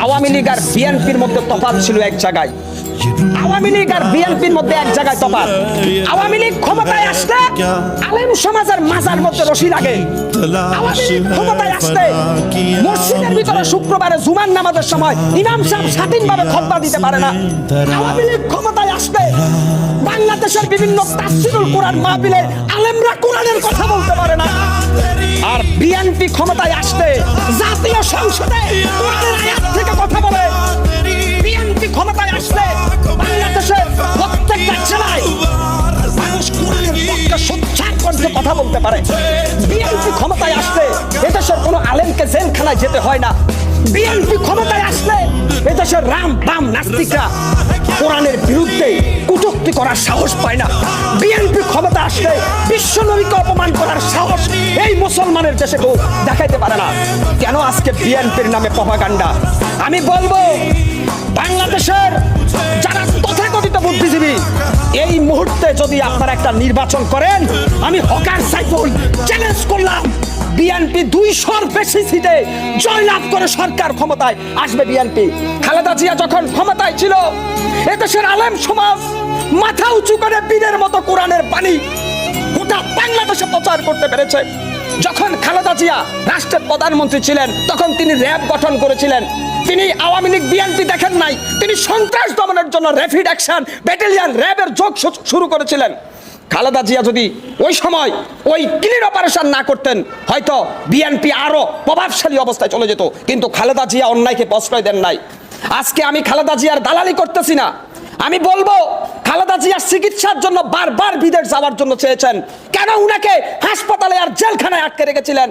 আওয়ামী লীগ আর বিএনপির মধ্যে তফাৎ ছিল এক জায়গায়। আওয়ামী লীগ আর বিএনপির মধ্যে এক জায়গায় তফাৎ। আওয়ামী লীগ ক্ষমতায় আসলে আলেম সমাজের মাজার মধ্যে রশি লাগে। আওয়ামী লীগ ক্ষমতায় আসলে মসজিদের ভিতরে শুক্রবারে জুমার নামাজের সময় ইমাম সাহেব স্বাধীনভাবে খুতবা দিতে পারে না। আওয়ামী লীগ ক্ষমতায় আসলে বাংলাদেশের বিভিন্ন তাফসীরুল কোরআন মাহফিলে আলেমরা কোরআনের কথা বলতে পারে না। আর বিএনপি ক্ষমতায় আসলে জাতীয় সংসদে কোরআনের আয়াত থেকে কথা বলে। বিএনপি ক্ষমতায় আসলে বাংলাদেশের প্রত্যেকটা জেলায় মানুষ কোরআনের পক্ষে সোচ্চার কণ্ঠে কথা বলতে পারে। বিএনপি ক্ষমতায় আসলে এদেশের কোনো আলেমকে জেলখানায় যেতে হয় না। বিএনপি ক্ষমতায় আসলে এদেশের রাম বাম নাস্তিকরা কোরআনের বিরুদ্ধে কটূক্তি করার সাহস পায় না। বিএনপি ক্ষমতা আসলে বিশ্ব নবীকে অপমান করার সাহস এই মুসলমানের দেশে কেউ দেখাইতে পারে না। কেন আজকে বিএনপির নামে প্রপাগান্ডা? আমি বলবো, বাংলাদেশের যারা তথাকথিত বুদ্ধিজীবী, এই মুহূর্তে যদি আপনারা একটা নির্বাচন করেন, আমি হকার সাইফুল চ্যালেঞ্জ করলাম, বিএনপি 200-র বেশি সিটে জয়লাভ করে সরকার ক্ষমতায় আসবে। বিএনপি খালেদা জিয়া যখন ক্ষমতায় ছিল, এদেশের আলেম সমাজ মাথা উঁচু করে বীরের মতো কোরআনের বাণী গোটা বাংলাদেশে প্রচার করতে পেরেছে। যখন খালেদা জিয়া রাষ্ট্রের প্রধানমন্ত্রী ছিলেন, তখন তিনি র্যাব গঠন করেছিলেন। তিনি আওয়ামী লীগ বিএনপি দেখেন নাই, তিনি সন্ত্রাস দমনের জন্য র্যাপিড অ্যাকশন ব্যাটালিয়ন র্যাবের যোগ শুরু করেছিলেন। খালেদা জিয়া যদি ওই সময় ওই ক্লিন অপারেশন না করতেন, হয়তো বিএনপি আরো প্রভাবশালী অবস্থায় চলে যেত। কিন্তু খালেদা জিয়া অন্যায়কে প্রশ্রয় দেন নাই। আজকে আমি খালেদা জিয়ার দালালি করতেছি না। আমি বলবো, খালেদা জিয়ার চিকিৎসার জন্য বারবার বিদেশ যাওয়ার জন্য চেয়েছেন, কেন উনাকে হাসপাতালে আর জেলখানায় আটকে রেখেছিলেন?